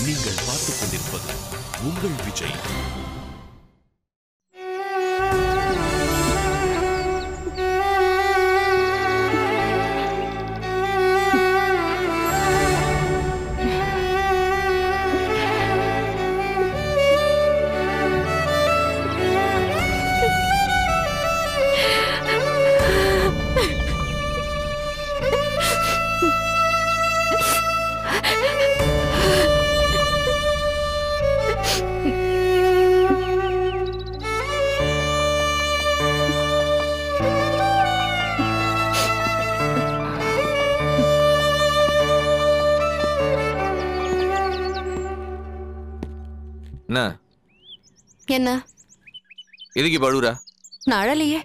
நீங்கள் பார்த்துக் கொண்டிருப்பது உங்கள் விஜய். என்ன எதுக்கு பழுவுற? நான் அழலையே.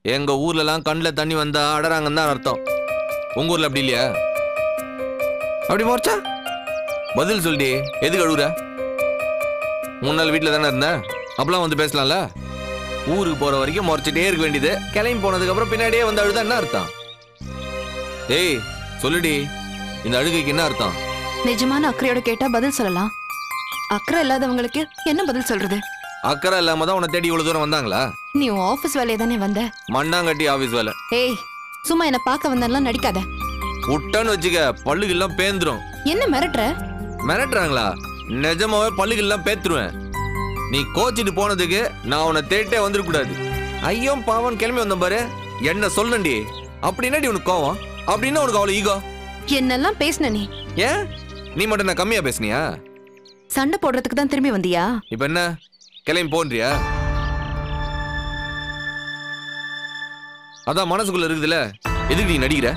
எங்க ஊர்ல எல்லாம் கண்ணில் தண்ணி வந்தா அடறாங்கன்னு தான் அர்த்தம். உங்க ஊர்ல அப்படி இல்லையா? அப்படி மோர்ச்சா பதில் சொல்லிடி. எதுக்கு அழுவுற? 3 நாள் வீட்டுல தானே இருந்த, அப்பெல்லாம் வந்து பேசலாம்ல. ஊருக்கு போற வரைக்கும் முறைச்சிட்டே இருக்க வேண்டியது, கிளம்பி போனதுக்கு அப்புறம் பின்னாடியே வந்து அழுதா என்ன அர்த்தம்? ஏய் சொல்லுடி, இந்த அழுகைக்கு என்ன அர்த்தம்? நிஜமான அக்கறையோட கேட்டா பதில் சொல்லலாம். அக்கறை இல்லாதவங்களுக்கு என்ன பதில் சொல்றது? அக்கறை இல்லாம தான் உன்னை தேடி இவ்வளவு தூரம் வந்தாங்களா? நீ உன் ஆபீஸ் வேலையை தானே வந்த. மண்ணாங்கட்டி ஆபீஸ் வேலை. ஏய் சும்மா என்ன பார்க்க வந்தெல்லாம் நடிக்காத. விட்டான்னு வச்சுக்க பல்லுகெல்லாம் பேந்துரும். என்ன மிரட்டுற? மிரட்டுறாங்களா? நிஜமாவே பல்லுகெல்லாம் பேத்துருவேன். நீ கோச்சிட்டு போனதுக்கு நான் உன்னை தேட்டே வந்துடக்கூடாது. ஐயோ பாவன் கிளம்பி வந்த பாரு. என்ன சொல்லண்டி? அப்படின்னாடி உனக்கு கோவம்? அப்படின்னா உனக்கு அவ்வளவு ஈகோ? என்னெல்லாம் பேசின நீ? ஏன் நீ மட்டும் நான் கம்மியா பேசுனியா? சண்டை போடுறதுக்கு தான் திரும்பி வந்தியா? இப்ப என்ன கிளம்பி போன்றியா? அதான் மனசுக்குள்ள இருக்குதுல, எதுக்கு நீ நடிக்கிற?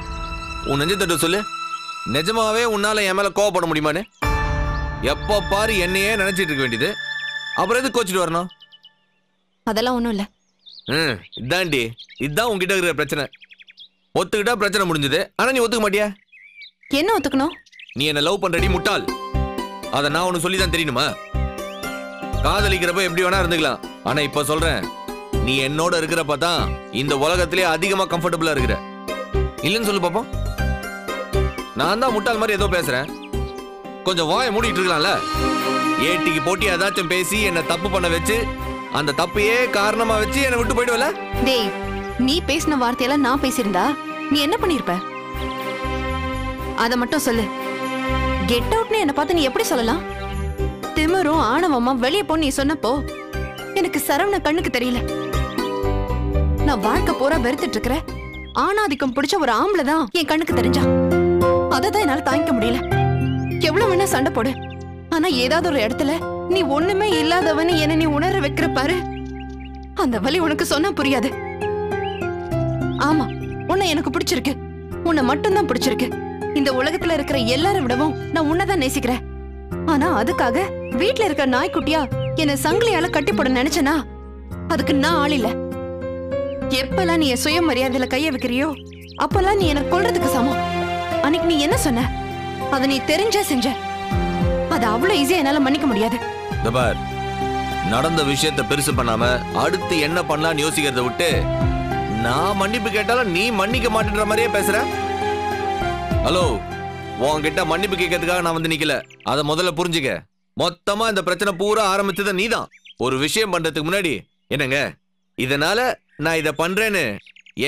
உன் நெஞ்சத்தட்ட சொல்லு, நிஜமாவே உன்னால என் மேல கோவப்பட முடியுமான்னு? எப்ப பாரு என்னையே நினைச்சிட்டு இருக்க வேண்டியது, அப்புறம் எதுக்கு கோச்சிட்டு வரணும்? அதெல்லாம் ஒண்ணும் இல்ல. இதாண்டி, இதுதான் உன்கிட்ட இருக்கிற பிரச்சனை. ஒத்துக்கிட்டா பிரச்சனை முடிஞ்சது, ஆனா நீ ஒத்துக்க மாட்டியா? என்ன ஒத்துக்கணும்? நீ என்ன லவ் பண்றடி முட்டாள். அத நான் உனக்கு சொல்லிதான் தெரியணுமா? காதலிக்கிறப்ப எப்படி வேணா இருந்துக்கலாம், ஆனா இப்ப சொல்றேன், நீ என்னோட இருக்கிறப்ப தான் இந்த உலகத்திலே அதிகமா கம்ஃபர்டபுளா இருக்கிற. இல்லன்னு சொல்லு பாப்போம். நான் தான் முட்டாள் மாதிரி ஏதோ பேசுறேன், கொஞ்சம் வாயை மூடிட்டு இருக்கலாம்ல. ஏட்டிக்கு போட்டி ஏதாச்சும் பேசி என்ன தப்பு பண்ண வச்சு, அந்த தப்பையே காரணமா வச்சு என்ன விட்டு போயிடுவல. டேய், நீ பேசின வார்த்தையெல்லாம் நான் பேசியிருந்தா நீ என்ன பண்ணிருப்ப? அத மட்டும் சொல்லு. கெட் அவுட்னு என்ன பார்த்து நீ எப்படி சொல்லலாம்? திமிரும் ஆணவமா வெளியே போ நீ சொன்னப்போ எனக்கு சரவண கண்ணுக்கு தெரியல. நான் வாழ்க்கை பூரா வெறுத்துட்டு இருக்கிற ஆணாதிக்கம் பிடிச்ச ஒரு ஆம்பளை தான் என் கண்ணுக்கு தெரிஞ்சா. அததான் என்னால தாங்கிக்க முடியல. எவ்வளவு வேணா சண்டை போடு, ஆனா ஏதாவது ஒரு இடத்துல நீ ஒண்ணுமே இல்லாதவன்னு என்ன நீ உணர வைக்கிற பாரு, அந்த வலி உனக்கு சொன்னா புரியாது. ஆமா, உன்னை எனக்கு பிடிச்சிருக்கு, உன்னை மட்டும்தான் பிடிச்சிருக்கு. இந்த உலகத்துல இருக்கிற எல்லாரை விடவும் நான் உன்னதான் நேசிக்கிறேன். ஆனா அதுக்காக வீட்டுல இருக்கிற நாய்க்குட்டியா என்ன சங்கிலியால கட்டி போட நினைச்சனா அதுக்கு நான் ஆள் இல்ல. எப்பெல்லாம் நீ சுயமரியாதையில கைய வைக்கிறியோ அப்பெல்லாம் நீ எனக்கு கொல்றதுக்கு சமம். அன்னைக்கு நீ என்ன சொன்ன, அத நீ தெரிஞ்சே செஞ்ச. அது அவ்வளவு ஈஸியா என்னால மன்னிக்க முடியாது. நடந்த விஷயத்தை பெருசு பண்ணாம அடுத்து என்ன பண்ணலாம்னு யோசிக்கிறத விட்டு, நான் மன்னிப்பு கேட்டாலும் நீ மன்னிக்க மாட்டேன்ற மாதிரியே பேசுற. ஹலோ, உன்கிட்ட மன்னிப்பு கேட்கறதுக்காக நான் வந்து நிக்கல, அத முதல்ல புரிஞ்சுக்க. மொத்தமா இந்த பிரச்சனை பூரா ஆரம்பிச்சது நீதான். ஒரு விஷயம் பண்றதுக்கு முன்னாடி, என்னங்க இதனால நான் இத பண்றேன்னு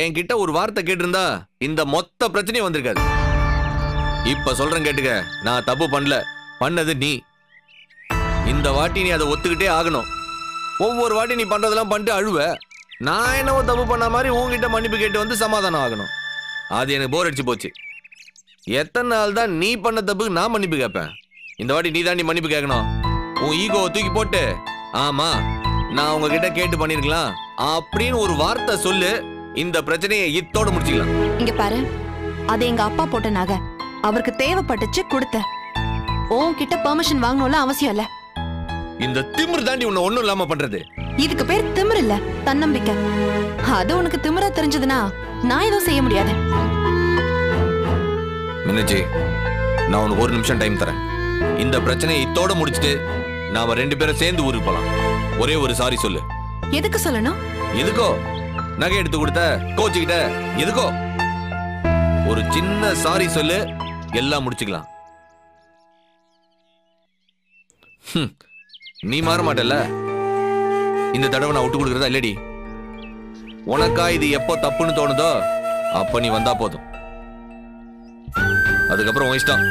என்கிட்ட ஒரு வார்த்தை கேட்டிருந்தா இந்த மொத்த பிரச்சனையும் வந்திருக்காது. இப்ப சொல்றேன் கேட்டுக்க, நான் தப்பு பண்ணல, பண்ணது நீ. இந்த வாட்டி நீ அதை ஒத்துக்கிட்டே ஆகணும். ஒவ்வொரு வாட்டி நீ பண்றதெல்லாம் பண்ணிட்டு அழுவ, நான் என்னவோ தப்பு பண்ண மாதிரி உன்கிட்ட மன்னிப்பு கேட்டு வந்து சமாதானம் ஆகணும். அது எனக்கு போர் அடிச்சு போச்சு. எத்தனை நாள் தான் நீ பண்ண தப்புக்கு நான் மன்னிப்பு கேட்பேன்? இந்த வாட்டி நீ தாண்டி மன்னிப்பு கேட்கணும். உன் ஈகோவை தூக்கி போட்டு, ஆமா நான் உங்ககிட்ட கேட்டு பண்ணிருக்கலாம் அப்படின்னு ஒரு வார்த்தை சொல்லு, இந்த பிரச்சனையை இத்தோட முடிச்சுக்கலாம். இங்க பாரு, அது எங்க அப்பா போட்ட நகை, அவருக்கு தேவைப்பட்டுச்சு கொடுத்த. உன்கிட்ட பெர்மிஷன் வாங்கணும்ல அவசியம் இல்ல. இந்த திமிரு தாண்டி உன்னை ஒண்ணும் இல்லாம பண்றது. இதுக்கு பேர் திமிரு இல்ல, தன்னம்பிக்கை. அது உனக்கு திமிரா தெரிஞ்சதுன்னா நான் எதுவும் செய்ய முடியாது. மின்னஜி, நான் உனக்கு 1 நிமிஷம் டைம் தரேன். இந்த பிரச்சனையை இத்தோட முடிச்சுட்டு நாம 2 பேரும் சேர்ந்து ஊருக்கு போலாம். ஒரே ஒரு சாரி சொல்லு. எதுக்கு சொல்லணும்? எதுக்கோ? நகை எடுத்து கொடுத்த, கோச்சிக்கிட்ட, எதுக்கோ? ஒரு சின்ன சாரி சொல்லு, எல்லாம் முடிச்சுக்கலாம். நீ மாற மாட்டல்ல. இந்த தடவை நான் விட்டு கொடுக்கறதா இல்லடி. உனக்கா இது எப்போ தப்புன்னு தோணுதோ அப்ப நீ வந்தா போதும். அதுக்கப்புறம் உன் இஷ்டம்.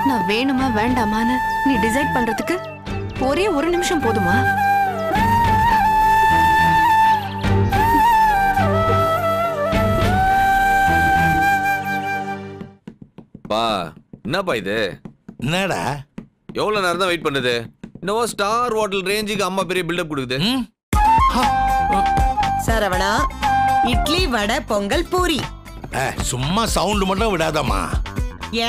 நான் வேணுமா வேண்டாமான்னு நீ டிசைட் பண்றதுக்கு ஒரே ஒரு நிமிஷம் போதுமா? பா என்னப்பா இது? என்னடா எவ்வளவு நேரம் தான் வெயிட் பண்ணுது? இன்னவோ ஸ்டார் ஹோட்டல் ரேஞ்சுக்கு அம்மா பெரிய பில்டப் கொடுக்குது. சரவணா, இட்லி வடை பொங்கல் பூரி. சும்மா சவுண்ட் மட்டும் விடாதம்மா.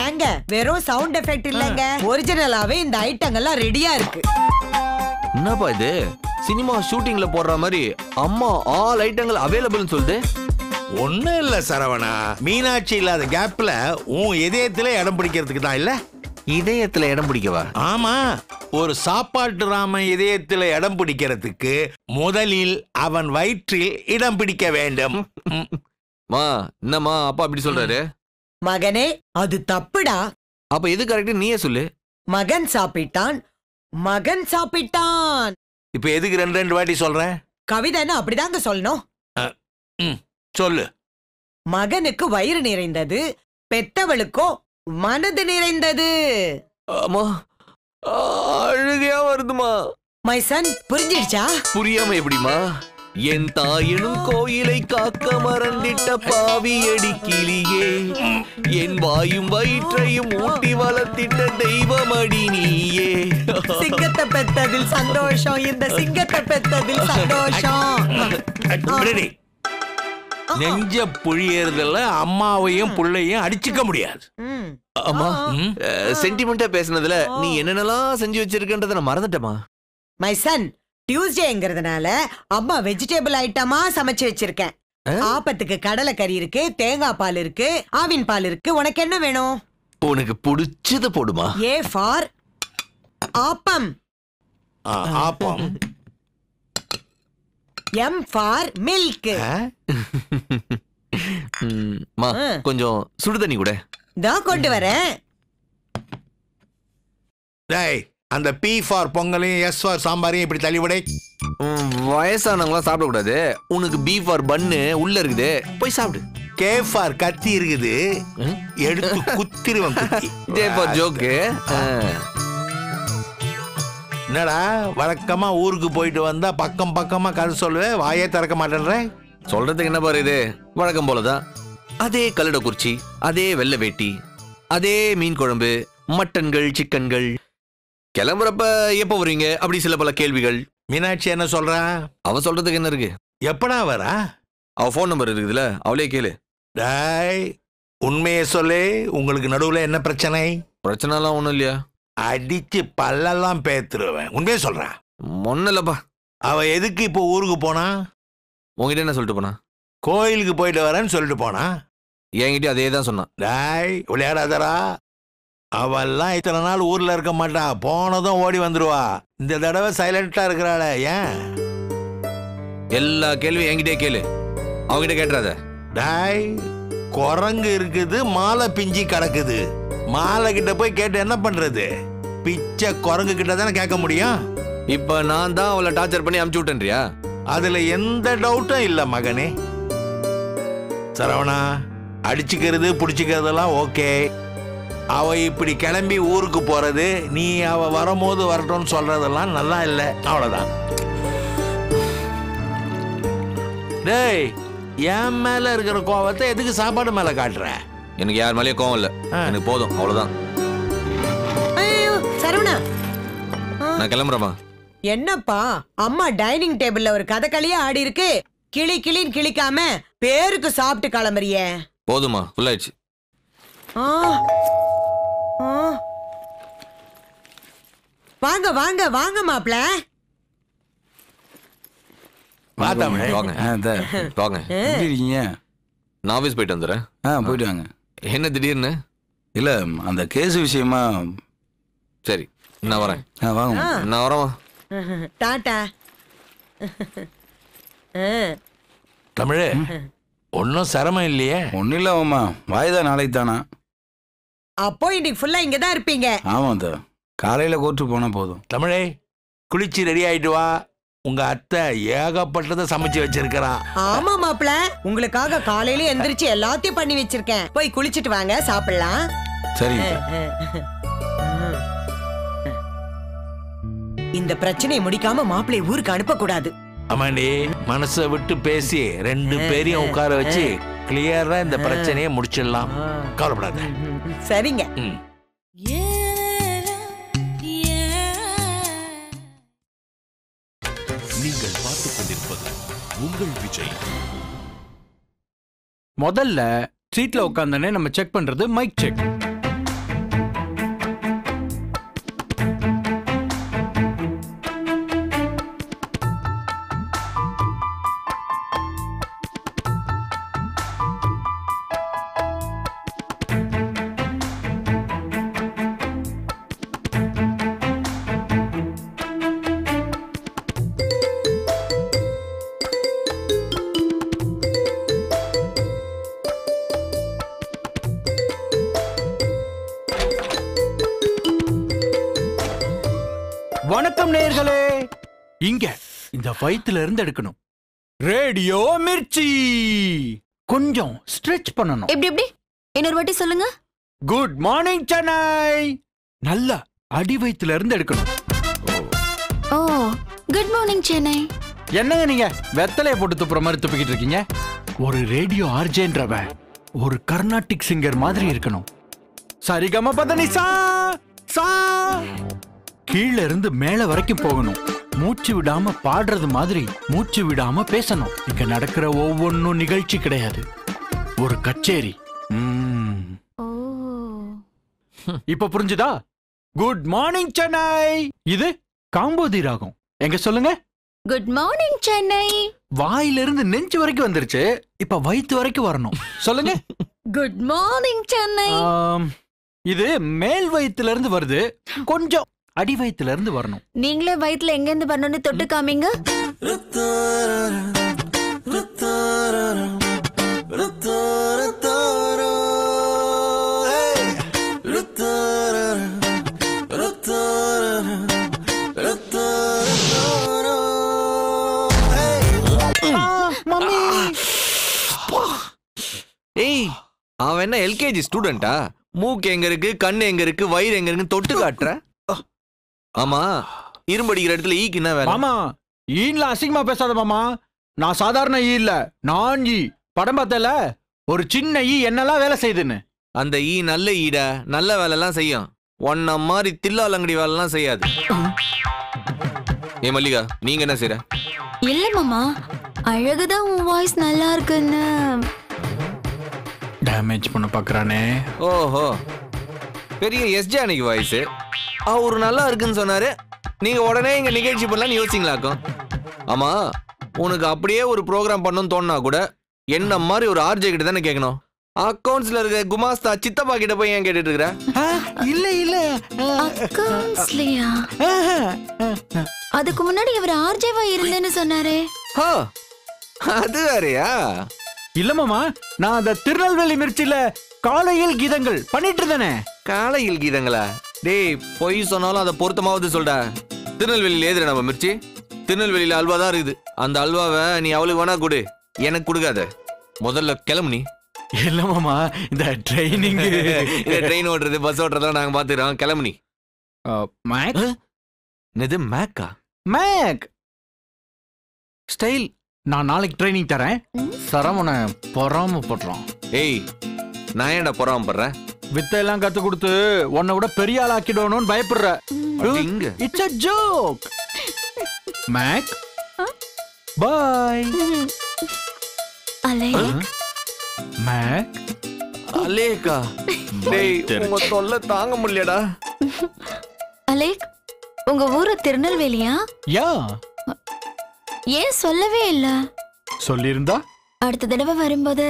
ஏங்க வெறும் சவுண்ட் எஃபெக்ட் இல்லங்க, ஒரிஜினலாவே இந்த ஐட்டங்கள்லாம் ரெடியா இருக்கு. என்னப்பா இது? சினிமா ஷூட்டிங்ல போடுற மாதிரி அம்மா ஆல் ஐட்டங்கள் அவைலபிள்னு சொல்லுது. ஒண்ணும் இல்ல சரவணா, மீனாட்சி இல்லாத கேப்ல உன் இதயத்துல இடம் பிடிக்கிறதுக்கு தான். இல்ல இதயத்துல இடம் பிடிக்கவா? ஆமா, ஒரு சாப்பாட்டு ராம இதயத்துல இடம் பிடிக்கிறதுக்கு முதலில் அவன் வயிற்றில் இடம் பிடிக்க வேண்டும். மா என்னம்மா அப்பா அப்படி சொல்றாரு? மகனே, அது தப்புடா. அப்ப எது கரெக்ட் நீயே சொல்லு. மகன் சாப்பிட்டான், மகன் சாப்பிட்டான். இப்ப எதுக்கு ரெண்டு ரெண்டு வாட்டி சொல்றேன்? கவிதைன்னு அப்படிதாங்க சொல்லணும். சொல்லு. மகனுக்கு வயிறு நிறைந்தது, பெத்தவளுக்கோ மனது நிறைந்தது. அம்மா அழுகையா வருதுமா. My son, புரிஞ்சிடுச்சா? புரியாம எப்படிமா? என் தாயினும் கோயிலை காக்க மறந்திட்ட பாவியடி கிளியே, என் வாயும் வயிற்றையும் ஊட்டி வளர்த்திட்ட தெய்வமடி நீயே. சிங்கத்தை பெத்ததில் சந்தோஷம், இந்த சிங்கத்தை பெத்ததில் சந்தோஷம். நெஞ்ச புழியறதுல அம்மாவையும் புள்ளையும் அடிச்சுக்க முடியாது. அம்மா சென்டிமெண்டா பேசுனதுல நீ என்னென்னலாம் செஞ்சு வச்சிருக்கன்றத நான் மறந்துட்டேமா. மை சன், டியூஸ்டேங்கிறதுனால அம்மா வெஜிடபிள் ஐட்டமா சமைச்சு வச்சிருக்கேன். ஆப்பத்துக்கு கடலை கறி இருக்கு, தேங்காய் பால் இருக்கு, ஆவின் பால் இருக்கு. உனக்கு என்ன வேணும்? உனக்கு பிடிச்சத போடுமா. A for appam. Appam. M for milk. மா கொஞ்சம் சுடு தண்ணி கூட. தான் கொண்டு வரேன். டேய், அந்த பி ஃபார் பொங்கலையும் எஸ் ஃபார் சாம்பாரையும் இப்படி தள்ளிவிடை. வயசானவங்களாம் சாப்பிடக்கூடாது. உனக்கு பி ஃபார் பன்னு உள்ள இருக்குது, போய் சாப்பிடு. கே ஃபார் கத்தி இருக்குது, எடுத்து குத்திருவன் குத்தி. J for joke. என்னடா வழக்கமா ஊருக்கு போயிட்டு வந்தா பக்கம் பக்கமா கதை சொல்லுவேன், வாயே திறக்க மாட்டேன்ற. சொல்றதுக்கு என்ன பாரு, இது வழக்கம் போலதான். அதே கல்லட குறிச்சி, அதே வெள்ளை வேட்டி, அதே மீன் குழம்பு, மட்டன்கள், சிக்கன்கள். கிளம்புறப்ப எப்ப வருவீங்க அப்படி சில பல கேள்விகள். மீனாட்சி என்ன சொல்றா? அவ சொல்றதுக்கு என்ன இருக்கு? எப்படா வரா? அவ போன் நம்பர் இருக்குதுல, அவளே கேளு. டாய், உண்மையை சொல்லு, உங்களுக்கு நடுவுல என்ன பிரச்சனை? பிரச்சனை எல்லாம் ஒண்ணும் இல்லையா? அடிச்சு பல்லெல்லாம் பேத்துருவேன். உண்மையை சொல்றேன். ஒன்னும் இல்லப்பா. அவ எதுக்கு இப்போ ஊருக்கு போனா? உங்ககிட்ட என்ன சொல்லிட்டு போனா? கோயிலுக்கு போயிட்டு வரேன்னு சொல்லிட்டு போனா. என்கிட்ட அதே தான் சொன்னான். டாய், விளையாடாதரா. அவெல்லாம் இத்தனை நாள் ஊர்ல இருக்க மாட்டா, போனதும் ஓடி வந்துருவா. இந்த தடவை சைலண்டா இருக்கிறாள, ஏன்? எல்லா கேள்வியும் என்கிட்டே கேளு, அவங்கிட்ட கேட்டுறாத. டாய், குரங்கு இருக்குது, மாலை பிஞ்சி கிடக்குது. மாலை கிட்ட போய் கேட்டு என்ன பண்றது? பிச்சை குரங்கு கிட்ட தானே கேட்க முடியும். இப்ப நான் தான் அவளை டார்ச்சர் பண்ணி அமுச்சு விட்டேன்றியா? அதுல எந்த டவுட்டும் இல்ல மகனே. சரவணா, அடிச்சுக்கிறது புடிச்சுக்கிறதெல்லாம் ஓகே. அவ இப்படி கிளம்பி ஊருக்கு போறது, நீ அவ வரும்போது வரட்டும்னு சொல்றதெல்லாம் நல்லா இல்ல. அவ்வளவுதான். டேய், என் மேல இருக்கிற கோவத்தை எதுக்கு சாப்பாடு மேல காட்டுற? எனக்கு யார் மேலேயும் கோவம் இல்ல, எனக்கு போதும், அவ்வளவுதான். ஐயோ சரவணா, நான் கிளம்புறேமா. என்னப்பா அம்மா டைனிங் டேபிள்ல ஒரு கதகளியா ஆடி இருக்கு, கிளி கிளின்னு கிளிக்காம பேருக்கு சாப்பிட்டு கிளம்புறியே. போதுமா, ஃபுல் ஆயிடுச்சு. வாங்க வாங்க வாங்க மாப்ள. வாங்க வாங்க. எப்படி இருக்கீங்க? நான் ஆஃபீஸ் போயிட்டு வந்துடுறேன். போயிட்டு வாங்க. என்ன திடீர்னு? இல்ல அந்த கேஸ் விஷயமா. சரி நான் வரேன். வாங்க. நான் வரேன். டாடா. தமிழ், ஒன்னும் சிரமம் இல்லையே? ஒன்னும் இல்ல மாமா, வாய்தா நாளைக்கு தானா? அப்போ இன்னைக்கு ஃபுல்லா இங்கதான் இருப்பீங்க. ஆமா அத்த, காலையில கோர்ட்டு போனா போதும். தமிழே, குளிச்சு ரெடி ஆயிட்டு வா. உங்க அத்தை ஏகப்பட்டதை சமைச்சு வச்சிருக்கிறா. ஆமா மாப்பிள, உங்களுக்காக காலையில எந்திரிச்சு எல்லாத்தையும் பண்ணி வச்சிருக்கேன். போய் குளிச்சிட்டு வாங்க, சாப்பிடலாம். சரி. இந்த பிரச்சனையை முடிக்காம மாப்பிளை ஊருக்கு அனுப்ப கூடாது. ஆமாண்டி, மனசை விட்டு பேசி 2 பேரையும் உட்கார வச்சு கிளியரா இந்த பிரச்சனையை முடிச்சிடலாம். கவலைப்படாத. சரிங்க. நீங்கள் பார்த்துக் கொண்டிருப்பது உங்கள் விஜய். முதல்ல சீட்ல உட்கார்ந்தனே நம்ம செக் பண்றது மைக் செக். வணக்கம் நேயர்களே. இங்க இந்த வயித்துல இருந்து எடுக்கணும். ரேடியோ மிர்ச்சி. கொஞ்சம் ஸ்ட்ரெச் பண்ணணும். எப்படி எப்படி இன்னொரு வாட்டி சொல்லுங்க. Good morning Chennai. நல்லா அடி வயித்துல இருந்து எடுக்கணும். ஓ, குட் மார்னிங் சென்னை. என்னங்க நீங்க வெத்தலைய போட்டு துப்புற மாதிரி துப்பிக்கிட்டு இருக்கீங்க? ஒரு ரேடியோ ஆர்ஜேன்றவ ஒரு கர்நாடிக் சிங்கர் மாதிரி இருக்கணும். சரிகம பதனிசா சா. கீழ இருந்து மேல வரைக்கும் போகணும். மூச்சு விடாம பாடுறது மாதிரி மூச்சு விடாம பேசணும். இங்க நடக்கிற ஒவ்வொன்னும் நிகழ்ச்சி கிடையாது, ஒரு கச்சேரி. இப்ப புரிஞ்சுதா? Good morning Chennai. இது காம்போதி ராகம். எங்க சொல்லுங்க. Good morning Chennai. வாயில இருந்து நெஞ்சு வரைக்கும் வந்துருச்சு, இப்ப வயித்து வரைக்கும் வரணும். சொல்லுங்க. Good morning Chennai. இது மேல் வயித்துல இருந்து வருது, கொஞ்சம் அடி வயித்துல இருந்து வரணும். நீங்களே வயித்துல எங்க இருந்து வரணும்னு தொட்டு காமிங்க. ஏய், அவன் என்ன எல்கேஜி ஸ்டூடெண்டா? மூக்கு எங்க இருக்கு, கண்ணு எங்க இருக்கு, வயிறு எங்க இருக்குன்னு தொட்டு காட்டுற? ஆமா, இரும்படிக்கிற இடத்துல ஈக்கு என்ன வேலை? மாமா, ஈன்ல அசிங்கமா பேசாத மாமா. நான் சாதாரண ஈ இல்ல, நான் ஈ. படம் பார்த்தல, ஒரு சின்ன ஈ என்னெல்லாம் வேலை செய்யுதுன்னு. அந்த ஈ நல்ல ஈட, நல்ல வேலை எல்லாம் செய்யும். ஒன்ன மாதிரி தில்லாலங்கடி வேலை எல்லாம் செய்யாது. ஏ மல்லிகா, நீங்க என்ன செய்யற? இல்ல மாமா, அழகுதான் உன் வாய்ஸ் நல்லா இருக்குன்னு டேமேஜ் பண்ண பாக்குறானே. ஓஹோ, பெரிய எஸ்ஜானிக்கு வாய்ஸ். அவரு நல்லா இருக்குன்னு சொன்னாரு, நீங்க உடனே இங்க நிகழ்ச்சி பண்ணலாம்னு யோசிங்களாக்கும். ஆமா, உனக்கு அப்படியே ஒரு ப்ரோக்ராம் பண்ணணும்னு தோணுனா கூட என்ன மாதிரி ஒரு ஆர்ஜே கிட்ட தானே கேட்கணும். அக்கவுண்ட்ஸ்ல இருக்க குமாஸ்தா சித்தப்பா கிட்ட போய் ஏன் கேட்டுட்டு இருக்கிற? இல்ல இல்ல, அக்கவுண்ட்ஸ்லயா? அதுக்கு முன்னாடி இவர் ஆர்ஜேவா இருந்தேன்னு சொன்னாரே. அது வேறயா? இல்ல மாமா, நான் அந்த திருநெல்வேலி மிர்ச்சில காலையில் கீதங்கள் பண்ணிட்டு இருந்தேனே. காலையில் கீதங்களா? டேய், பொய் சொன்னாலும் அதை பொருத்தமாவது சொல்டா. திருநெல்வேலியில ஏதுற நம்ம மிர்ச்சி? திருநெல்வேலியில அல்வா தான் இருக்குது. அந்த அல்வாவை நீ அவளுக்கு வேணா கொடு, எனக்கு கொடுக்காத. முதல்ல கிளம்பு நீ. இல்ல மாமா, இந்த ட்ரைனிங் ட்ரெயின் ஓட்டுறது, பஸ் ஓட்டுறதெல்லாம் நாங்க பாத்துக்கிறோம். கிளம்பு நீ. மேக்? இது மேக்கா? Make style. நான் நாளைக்கு ட்ரைனிங் தரேன். சரவண பொறாம படுறான். ஏய், நான் ஏன்டா பொறாமப்படுறேன்? வித்த எல்லாம் கத்து கொடுத்து உன்னை விட பெரிய ஆள் ஆக்கிடணும்னு பயப்படுற. It's a joke. Mac, bye. அலேக். மேக், அலேக்கா? டேய், உங்க தொல்லை தாங்க முடியலடா. அலேக், உங்க ஊரு திருநெல்வேலியா? யா. ஏன் சொல்லவே இல்ல? சொல்லிருந்தா அடுத்த தடவை வரும்போது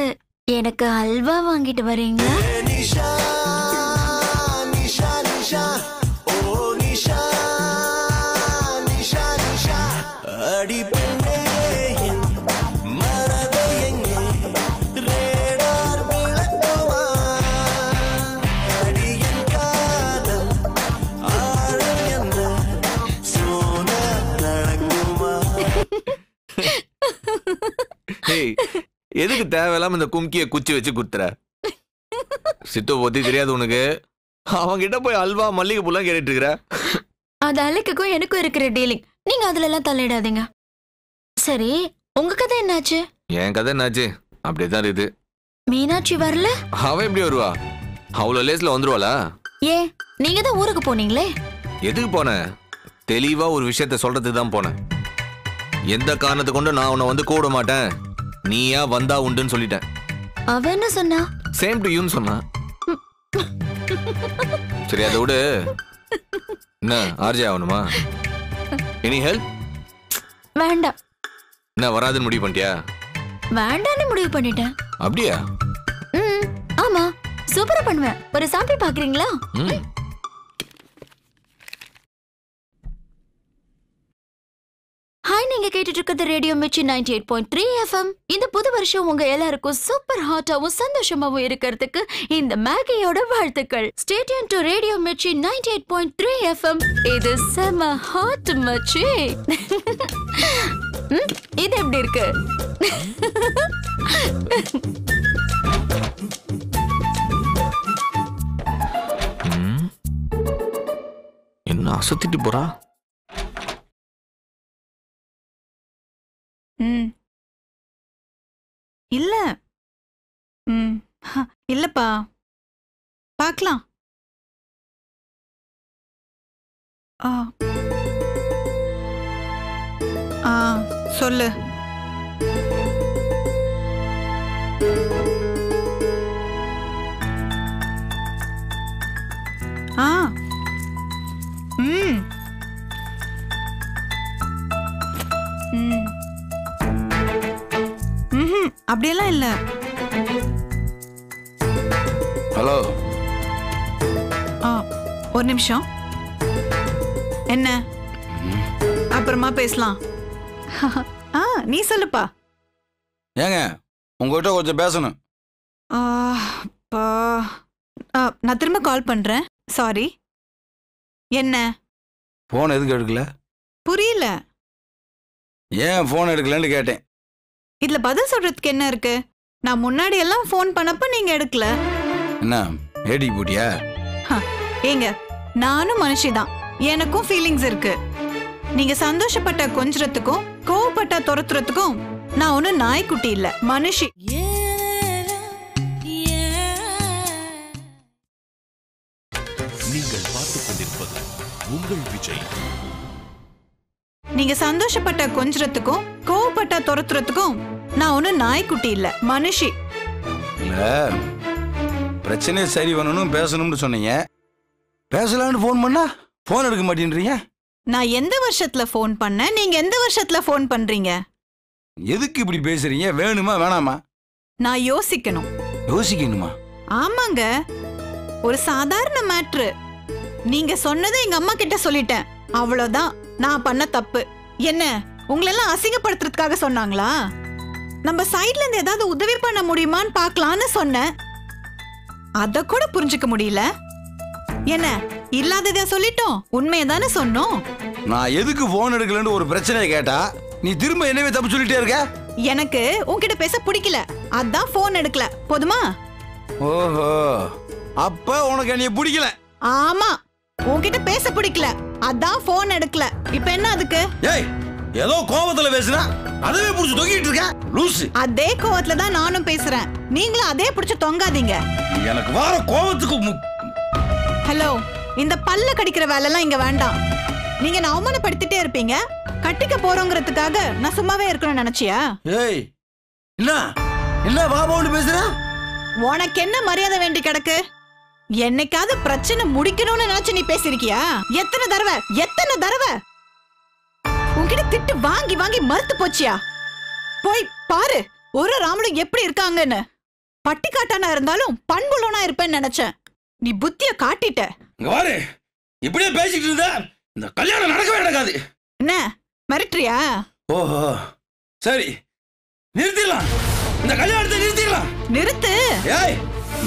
எனக்கு அல்வா வாங்கிட்டு வரீங்களா? எதுக்கு தேவையில்லாம இந்த கும்கியை குச்சி வச்சு குத்துற? சித்து பத்தி தெரியாது உனக்கு? அவங்கிட்ட போய் அல்வா மல்லிகை பூலாம் கேட்டுட்டு இருக்கிற. அது அலைக்கும் எனக்கும் இருக்கிற டீலிங். நீங்க அதுல எல்லாம் தலையிடாதீங்க. சரி, உங்க கதை என்னாச்சு? என் கதை என்னாச்சு? அப்படியேதான் இருக்குது. மீனாட்சி வரல? அவ எப்படி வருவா? அவ்வளவு லேஸ்ல வந்துருவாளா? ஏன், நீங்க தான் ஊருக்கு போனீங்களே. எதுக்கு போன? தெளிவா ஒரு விஷயத்த சொல்றதுக்கு தான் போனேன். எந்த காரணத்தை கொண்டு நான் உன்னை வந்து கூட மாட்டேன், நீயா வந்தா உண்டுன்னு சொல்லிட்டேன். அவ என்ன சொன்னா? சேம் டு யூன்னு சொன்னா. சரி, அதை விடு. என்ன ஆர்ஜே ஆகணுமா? Any help? வேண்டாம். என்ன வராதுன்னு முடிவு பண்ணிட்டியா? வேண்டான்னு முடிவு பண்ணிட்டேன். அப்படியா? ஆமா, சூப்பரா பண்ணுவேன். ஒரு சாம்பிள் பாக்குறீங்களா? ஹாய், நீங்க கேட்டுட்டு இருக்கிறது ரேடியோ மிர்ச்சி 98.3 FM. இந்த புது வருஷம் உங்க எல்லாருக்கும் சூப்பர் ஹாட்டாவும் சந்தோஷமாவும் இருக்கிறதுக்கு இந்த மேகியோட வாழ்த்துக்கள். Stay tune to radio Mirchi 98.3 FM. இது செம ஹாட் மச்சி. இது எப்படி இருக்கு? என்ன அசத்திட்டு போறா? இல்ல. இல்லப்பா, பார்க்கலாம். சொல்லு. அப்படியெல்லாம் இல்ல. ஹலோ, ஒரு நிமிஷம். என்ன? அப்புறமா பேசலாம். நீ சொல்லுப்பா. ஏங்க உங்ககிட்ட கொஞ்சம் பேசணும். நான் திரும்ப கால் பண்றேன். சாரி. என்ன? போன் எதுக்கு எடுக்கல? புரியல. ஏன் போன் எடுக்கலன்னு கேட்டேன். இதுல பதில் சொல்றதுக்கு என்ன இருக்கு? நான் முன்னாடி எல்லாம் போன் பண்ணப்ப நீங்க எடுக்கல. என்ன ஏடி போட்டியா? ஏங்க, நானும் மனுஷிதான். எனக்கும் ஃபீலிங்ஸ் இருக்கு. நீங்க சந்தோஷப்பட்ட கொஞ்சறதுக்கும் கோவப்பட்ட துரத்துறதுக்கும் நான் ஒண்ணு நாய்க்குட்டி இல்ல, மனுஷி. நீங்கள் பார்த்துக் கொண்டிருப்பது உங்கள் விஜய். நீங்க சந்தோஷப்பட்ட கொஞ்சறதுக்கும் கோவப்பட்ட துரத்துறதுக்கும் நான் ஒண்ணு நாய்க்குட்டி இல்ல, மனுஷி. இல்ல, பிரச்சனையை சரி பண்ணணும் பேசணும்னு சொன்னீங்க. பேசலான்னு போன் பண்ணா போன் எடுக்க மாட்டேன்றீங்க. நான் எந்த வருஷத்துல போன் பண்ணேன்? நீங்க எந்த வருஷத்துல போன் பண்றீங்க? எதுக்கு இப்படி பேசுறீங்க? வேணுமா வேணாமா? நான் யோசிக்கணும். யோசிக்கணுமா? ஆமாங்க, ஒரு சாதாரண மேட்ரு. நீங்க சொன்னதை எங்க அம்மா கிட்ட சொல்லிட்டேன், அவ்வளவுதான். நான் பண்ண தப்பு. என்ன, உங்களெல்லாம் அசிங்கப்படுத்துறதுக்காக சொன்னாங்களா? நம்ம சைட்ல இருந்து ஏதாவது உதவி பண்ண முடியுமான்னு பார்க்கலான்னு சொன்னேன். அத கூட புரிஞ்சுக்க முடியல. என்ன, இல்லாததா சொல்லிட்டோம், உண்மையை தானே சொன்னோம். நான் எதுக்கு போன் எடுக்கலன்னு ஒரு பிரச்சனையை கேட்டா நீ திரும்ப என்னவே தப்பு சொல்லிட்டே இருக்க. எனக்கு உன்கிட்ட பேச பிடிக்கல, அதான் போன் எடுக்கல. போதுமா? ஓஹோ, அப்ப உனக்கு என்னைய பிடிக்கல. ஆமா, உன்கிட்ட பேச பிடிக்கல, அதான் போன் எடுக்கல. இப்ப என்ன அதுக்கு? ஏய், ஏதோ கோவத்துல பேசுனா அதவே புடிச்சு தொங்கிட்டு இருக்க லூசு. அதே கோவத்துல தான் நானும் பேசுறேன், நீங்களும் அதே புடிச்சு தொங்காதீங்க. எனக்கு வர கோவத்துக்கு ஹலோ, இந்த பல்ல கடிக்கிற வேலை எல்லாம் இங்க வேண்டாம். நீங்க நான் அவமானப்படுத்திட்டே இருப்பீங்க. கட்டிக்க போறோங்கிறதுக்காக நான் சும்மாவே இருக்கணும்னு நினைச்சியா? ஏய், என்ன என்ன பாபான்னு பேசுற? உனக்கு என்ன மரியாதை வேண்டி கிடக்கு? என்னைக்காவது பிரச்சனை முடிக்கணும்னு நினைச்சு நீ பேசிருக்கியா? எத்தனை தடவை உன்கிட்ட திட்டு வாங்கி வாங்கி மறுத்து போச்சியா? போய் பாரு ஒரு ராமனும் எப்படி இருக்காங்கன்னு. பட்டிக்காட்டானா இருந்தாலும் பண்புள்ளவனா இருப்பேன்னு நினைச்சேன். நீ புத்திய காட்டிட்ட. இங்க பாரு, இப்படியே பேசிட்டு இருந்தா இந்த கல்யாணம் நடக்கவே நடக்காது. என்ன மிரட்டுறியா? ஓஹோ, சரி, நிறுத்திடலாம். இந்த கல்யாணத்தை நிறுத்திடலாம். நிறுத்து. ஏய்,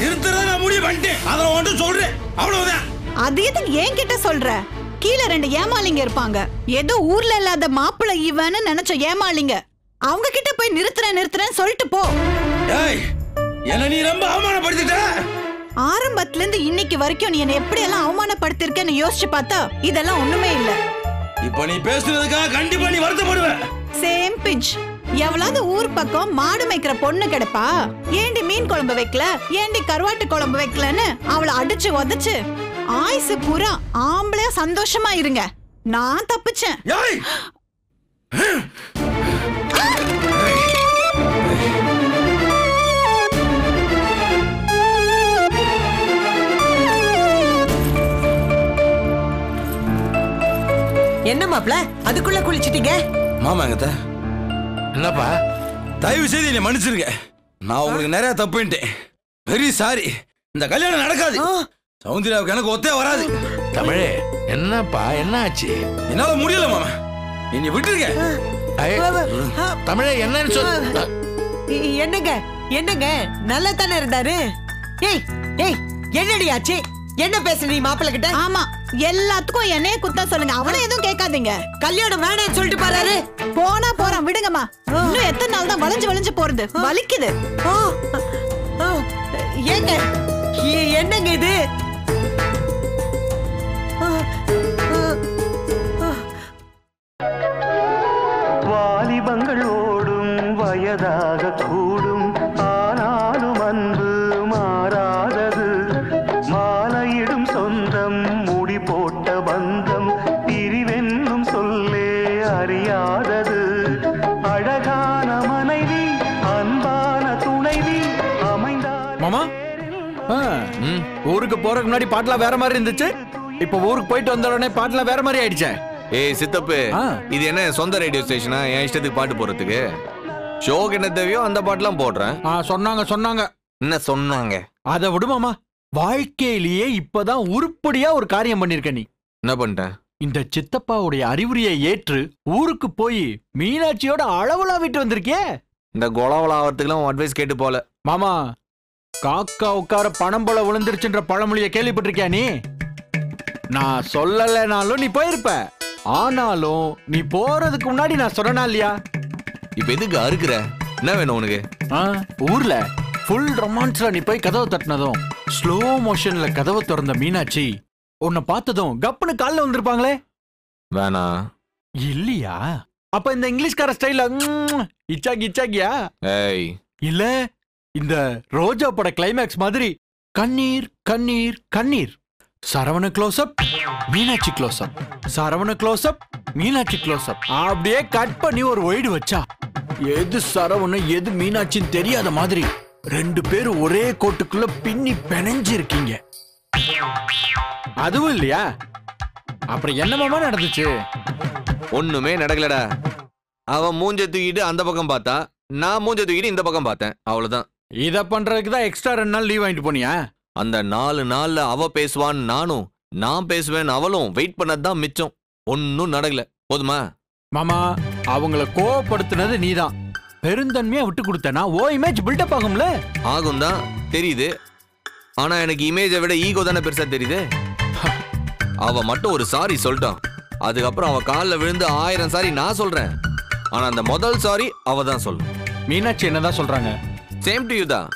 நிறுத்துறத நான் முடிவு பண்ணிட்டேன். அத ஒன்று சொல்றேன், அவ்வளவுதான். அது எதுக்கு என்கிட்ட சொல்ற? கீழே 2 ஏமாளிங்க இருப்பாங்க. ஏதோ ஊர்ல இல்லாத மாப்பிள்ளை இவன்னு நினைச்ச ஏமாளிங்க. அவங்க கிட்ட போய் நிறுத்துறேன்னு சொல்லிட்டு போ. ஏய் என்ன நீ ரொம்ப அவமானப்படுத்திட்ட. ஆரம்பத்துல இருந்து இன்னைக்கு வரைக்கும் நீ என்ன எப்படி எல்லாம் அவமானப்படுத்திருக்கேன்னு யோசிச்சு பார்த்தா இதெல்லாம் ஒண்ணுமே இல்ல. இப்ப நீ பேசுனதுக்காக கண்டிப்பா நீ வருத்தப்படுவ. Same pinch. எவ்வளவு ஊர் பக்கம் மாடு மேய்க்கிற பொண்ணு கிடப்பா, ஏண்டி மீன் குழம்பு வைக்கல, ஏண்டி கருவாட்டு குழம்பு வைக்கலன்னு அவளை அடிச்சு உதச்சு ஆயுசு பூரா ஆம்பளையா சந்தோஷமா இருங்க. நான் தப்பிச்சேன். ஏய் என்ன மாப்ள அதுக்குள்ள குளிச்சிட்டீங்க? மாமாங்கத்த என்னப்பா? தயவு செய்து என்னை மன்னிச்சிருங்க. நான் உங்களுக்கு நிறைய தப்புன்ட்டேன். Very sorry. இந்த கல்யாணம் நடக்காது. சௌந்தர்யாவுக்கு எனக்கு ஒத்தே வராது. தமிழே என்னப்பா என்ன ஆச்சு? என்னால முடியல மாமா. என்னை விட்டுருங்க. தமிழே என்னன்னு சொல்லு. என்னங்க என்னங்க நல்லா தானே இருந்தாரு. ஏய் ஏய் என்னடி ஆச்சு? என்ன பேச நீ மாப்பிள்ள கிட்ட? ஆமா எல்லாத்துக்கும் என்னைய குத்தா சொல்லுங்க. அவனை எதுவும் கேட்காதீங்க. கல்யாணம் வேணாம்னு சொல்லிட்டு பாரு. போனா போறான் விடுங்கம்மா. இன்னும் எத்தனை நாள் தான் வளைஞ்சு வளைஞ்சு போறது? வலிக்குது. ஏங்க என்னங்க இது? வாலிபங்கள் ஓடும் வயதாக கூடும், ஆனாலும் அன்பு மாறாதது. மாலையிடும் சொந்தம் முடி போட்ட பந்தம் பிரிவென்னும் சொல்லே அறியாதது. அழகான மனைவி அன்பான துணைவி அமைந்தால் மாமா ஊருக்கு போறதுக்கு முன்னாடி பாட்டுலாம் வேற மாதிரி இருந்துச்சு. இப்ப ஊருக்கு போயிட்டு வந்த உடனே பாட்டுலாம் வேற மாதிரி ஆயிடுச்சே. ஏய் சித்தப்பு, இது என்ன சொந்த ரேடியோ ஸ்டேஷனா என் இஷ்டத்துக்கு பாட்டு போறதுக்கு? ஷோக்கு என்ன தேவையோ அந்த பாட்டுலாம் போடுறேன். சொன்னாங்க என்ன சொன்னாங்க? அதை விடுமாமா. வாழ்க்கையிலேயே இப்பதான் உருப்படியா ஒரு காரியம் பண்ணிருக்க. நீ என்ன பண்ணிட்டேன்? இந்த சித்தப்பாவுடைய அறிவுரையை ஏற்று ஊருக்கு போய் மீனாட்சியோட அளவுலா விட்டு வந்திருக்கே. இந்த கொலவலா ஆகிறதுக்குலாம் அட்வைஸ் கேட்டு போல. மாமா, காக்கா உட்கார பணம் போல விழுந்துருச்சுன்ற பழமொழியை கேள்விப்பட்டிருக்கியா நீ? நான் சொல்லலைனாலும் நீ போயிருப்ப. ஆனாலும் நீ போறதுக்கு முன்னாடி நான் சொன்னா இல்லையா? இப்ப எதுக்கு அறுக்குற? என்ன வேணும் உனக்கு? ஊர்ல ஃபுல் ரொமான்ஸ்ல நீ போய் கதவை தட்டினதும் ஸ்லோ மோஷன்ல கதவை திறந்த மீனாட்சி உன்னை பார்த்ததும் கப்புன்னு காலில் வந்திருப்பாங்களே. வேணா இல்லையா? அப்ப இந்த இங்கிலீஷ்கார ஸ்டைல இச்சாகியா? ஏய் இல்ல இந்த ரோஜா பட கிளைமேக்ஸ் மாதிரி கண்ணீர் கண்ணீர் கண்ணீர், Saravana close-up Meenakshi close-up, Saravana close-up Meenakshi close-up அப்படியே கட் பண்ணி ஒரு ஒய்டு வச்சா எது சரவண எது மீனாட்சின்னு தெரியாத மாதிரி ரெண்டு பேரும் ஒரே கோட்டுக்குள்ள பின்னி பிணைஞ்சு இருக்கீங்க. அதுவும் இல்லையா? அப்புறம் என்னமாமா நடந்துச்சு? ஒண்ணுமே நடக்கலடா. அவன் மூஞ்ச தூக்கிட்டு அந்த பக்கம் பார்த்தா, நான் மூஞ்ச தூக்கிட்டு இந்த பக்கம் பார்த்தேன். அவ்வளவுதான். இத பண்றதுக்கு தான் எக்ஸ்ட்ரா 2 நாள் லீவ் வாங்கிட்டு போனியா? அந்த 4 நாள்ல அவ பேசுவான் நானும், நான் பேசுவேன் அவளும் வெயிட் பண்ணதான் மிச்சம். ஒன்னும் நடக்கல. போதுமா மாமா? அவங்கள கோவப்படுத்தினது நீதான். பெருந்தன்மையா விட்டு கொடுத்தனா ஓ இமேஜ் பில்டப் ஆகும்ல? ஆகும் தான் தெரியுது. ஆனா எனக்கு இமேஜை விட ஈகோ தானே பெருசா தெரியுது. அவ மட்டும் ஒரு சாரி சொல்லிட்டான். அதுக்கப்புறம் அவ காலில் விழுந்து 1000 சாரி நான் சொல்றேன். ஆனா அந்த முதல் சாரி அவ தான் சொல்லணும். மீனாட்சி என்னதான் சொல்றாங்க? சேம் டு யூ தான்.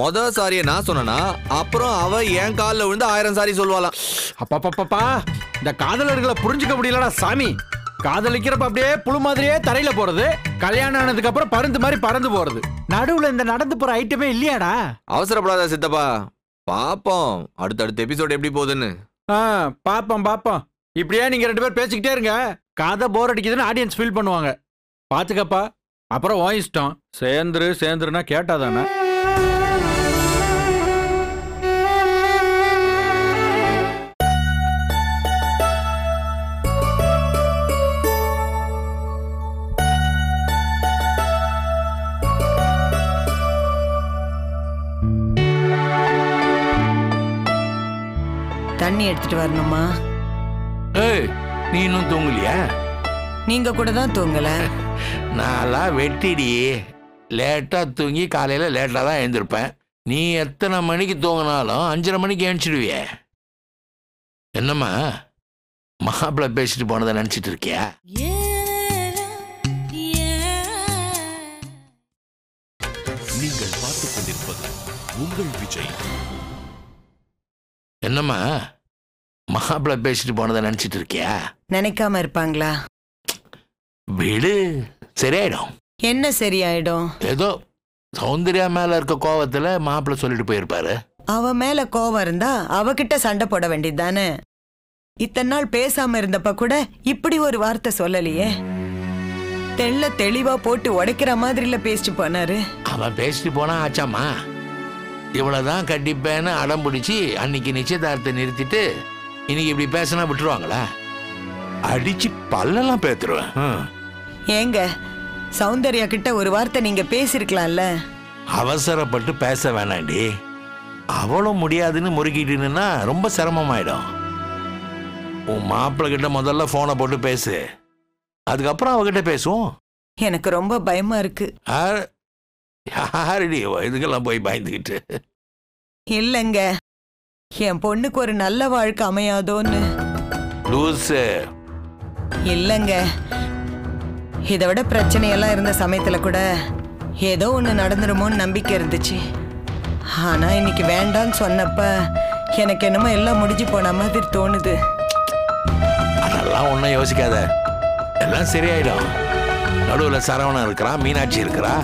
முதல் சாரியை நான் சொன்னா அப்புறம் அவ என் காலில் விழுந்து 1000 சாரி சொல்லுவாளாம். அப்பா இந்த காதலர்களை புரிஞ்சுக்க முடியலடா சாமி. காதலிக்கிறப்ப அப்படியே புழு மாதிரியே தரையில போறது, கல்யாணம் ஆனதுக்கு அப்புறம் பருந்து மாதிரி பறந்து போறது. நடுவுல இந்த நடந்து போற ஐட்டமே இல்லையாடா? அவசரப்படாத சித்தப்பா, பாப்போம் அடுத்தடுத்த எபிசோட் எப்படி போகுதுன்னு. பாப்போம். இப்படியே நீங்க 2 பேர் பேசிக்கிட்டே இருங்க. கதை போர் அடிக்குதுன்னு ஆடியன்ஸ் ஃபீல் பண்ணுவாங்க. பாத்துக்கப்பா. அப்புறம் ஓ இஷ்டம். சேர்ந்துருன்னா கேட்டாதானே. தண்ணி எடுத்துட்டு வரணுமா? ஏய், நீ இன்னும் தூங்கலையா? நீங்க கூட தான் தூங்கல. நான்லாம் வெட்டிடி. லேட்டா தூங்கி காலையில லேட்டா தான் எழுந்திருப்பேன். நீ எத்தனை மணிக்கு தூங்கினாலும் 5:30 மணிக்கு எழுந்திடுவிய. என்னம்மா மாப்பிள்ளை பேசிட்டு போனதை நினைச்சிட்டு இருக்கியா? நீங்கள் உங்கள் விஜய். என்னம்மா மாப்பிள்ளை பேசிட்டு போனதை நினைச்சிட்டு இருக்கியா? நினைக்காம இருப்பாங்களா? வீடு சரியாயிடும். என்ன சரியாயிடும்? ஏதோ சௌந்தர்யா மேல இருக்க கோவத்துல மாப்பிள்ளை சொல்லிட்டு போயிருப்பாரு. அவ மேல கோவம் இருந்தா அவகிட்ட சண்டை போட வேண்டியதுதானே. இத்தனை நாள் பேசாம இருந்தப்ப கூட இப்படி ஒரு வார்த்தை சொல்லலையே. தெளிவா போட்டு உடைக்கிற மாதிரில பேசிட்டு போனாரு. அவன் பேசிட்டு போனா ஆச்சாமா. இவ்வளவுதான் கட்டிப்பேன்னு அடம் பிடிச்சி அன்னைக்கு நிச்சயதார்த்தத்தை நிறுத்திட்டு இன்னைக்கு இப்படி பேசினா விட்டுருவாங்களா? அடிச்சு பல்லெல்லாம் பேத்துருவேன். ஏங்க சௌந்தர்யா கிட்ட ஒரு வார்த்தை நீங்க பேசிருக்கலாம்ல. அவசரப்பட்டு பேச வேணாண்டி. அவளும் முடியாதுன்னு முறுக்கிட்டுன்னா ரொம்ப சிரமமாயிடும். உன் மாப்பிள்ளை கிட்ட முதல்ல போனை போட்டு பேசு, அதுக்கப்புறம் அவகிட்ட பேசுவோம். எனக்கு ரொம்ப பயமா இருக்கு. யாரடி இதுக்கெல்லாம் போய் பயந்துக்கிட்டு? இல்லங்க, என் பொண்ணுக்கு ஒரு நல்ல வாழ்க்கை அமையாதோன்னு. லூசு. இல்லங்க, இதை விட பிரச்சனையெல்லாம் இருந்த சமயத்துல கூட ஏதோ ஒண்ணு நடந்துருமோன்னு நம்பிக்கை இருந்துச்சு. ஆனா இன்னைக்கு வேண்டான்னு சொன்னப்ப எனக்கு என்னமோ எல்லாம் முடிஞ்சு போன மாதிரி தோணுது. அதெல்லாம் ஒன்றும் யோசிக்காத, எல்லாம் சரியாயிடும். நடுவில் சரவணன் இருக்கிறான், மீனாட்சி இருக்கிறா.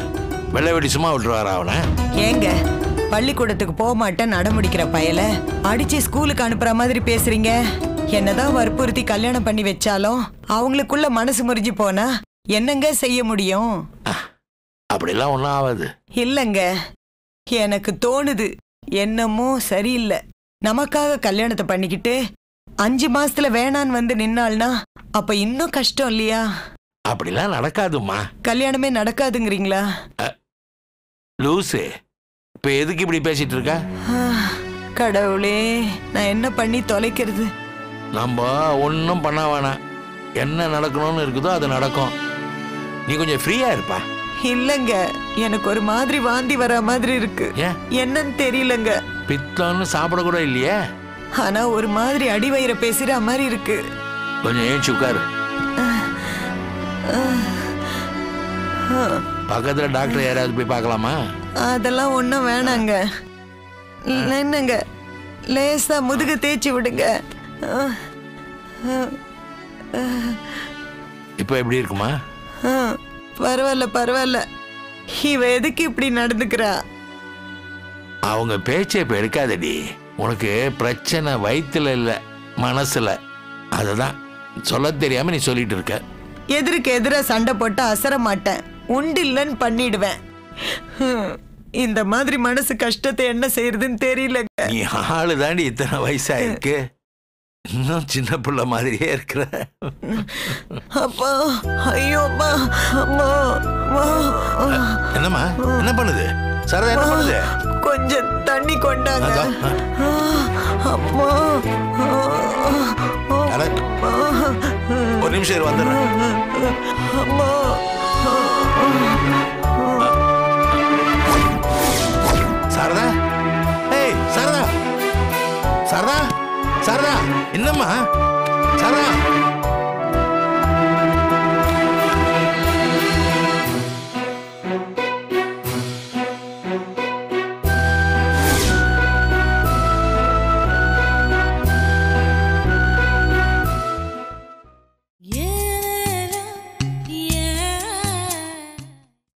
வெள்ளை வெடி சும்மா விட்டுருவாரா அவனை? ஏங்க பள்ளிக்கூடத்துக்கு போக மாட்டேன் நடமுடிக்கிற பயல அடிச்சு ஸ்கூலுக்கு அனுப்புற மாதிரி பேசுறீங்க. என்னதான் வற்புறுத்தி கல்யாணம் பண்ணி வச்சாலும் அவங்களுக்குள்ள மனசு முறிஞ்சு போனா என்னங்க செய்ய முடியும்? அப்படிலாம் ஒன்றும் ஆகாது. இல்லங்க, எனக்கு தோணுது என்னமோ சரியில்லை. நமக்காக கல்யாணத்தை பண்ணிக்கிட்டு 5 மாசத்துல வேணான்னு வந்து நின்னாள்னா அப்ப இன்னும் கஷ்டம் இல்லையா? அப்படிலாம் நடக்காதுமா. கல்யாணமே நடக்காதுங்கிறீங்களா? லூசு, இப்ப எதுக்கு இப்படி பேசிட்டு இருக்க? கடவுளே, நான் என்ன பண்ணி தொலைக்கிறது? நம்ம ஒன்றும் பண்ண வேணாம். என்ன நடக்கணும்னு இருக்குதோ அது நடக்கும். நீ கொஞ்சம் ஃப்ரீயா இருப்பா. இல்லங்க, எனக்கு ஒரு மாதிரி வாந்தி வர மாதிரி இருக்கு. என்னன்னு தெரியலங்க. பித்தம்னு சாப்பிட கூட இல்லையே. ஆனா ஒரு மாதிரி அடிவயிற பேசுற மாதிரி இருக்கு. கொஞ்சம் ஏஞ்சி உட்காரு. பக்கத்துல டாக்டர் யாராவது போய் பார்க்கலாமா? அதெல்லாம் ஒண்ணும் வேணாங்க. என்னங்க லேசா முதுகு தேய்ச்சி விடுங்க. இப்போ எப்படி இருக்குமா? பரவாயில்ல பரவாயில்ல. இவ எதுக்கு இப்படி நடந்துக்கிறா? அவங்க பேச்சை இப்ப எடுக்காதடி. உனக்கு பிரச்சனை வயிற்றுல இல்ல, மனசுல. அததான் சொல்ல தெரியாம நீ சொல்லிட்டு இருக்க. எதிர்க்கு எதிர சண்டை போட்டு அசர மாட்டேன், உண்டு இல்லைன்னு பண்ணிடுவேன். இந்த மாதிரி மனசு கஷ்டத்தை என்ன செய்யறதுன்னு தெரியல. நீ ஆளு தாண்டி இத்தனை வயசாயிருக்கு, இன்னும் சின்ன பிள்ளை மாதிரியே இருக்கிற. அப்பா, ஐயோ அம்மா, அம்மா, என்னம்மா என்ன பண்ணுது? சரதா என்ன பண்ணுது? கொஞ்சம் தண்ணி கொண்டாங்க. அம்மா, ஒரு நிமிஷம் வந்துடுறேன். அம்மா, சாரதா, ஏய் சாரதா, சாரதா, சாரதா, என்னம்மா சாரதா?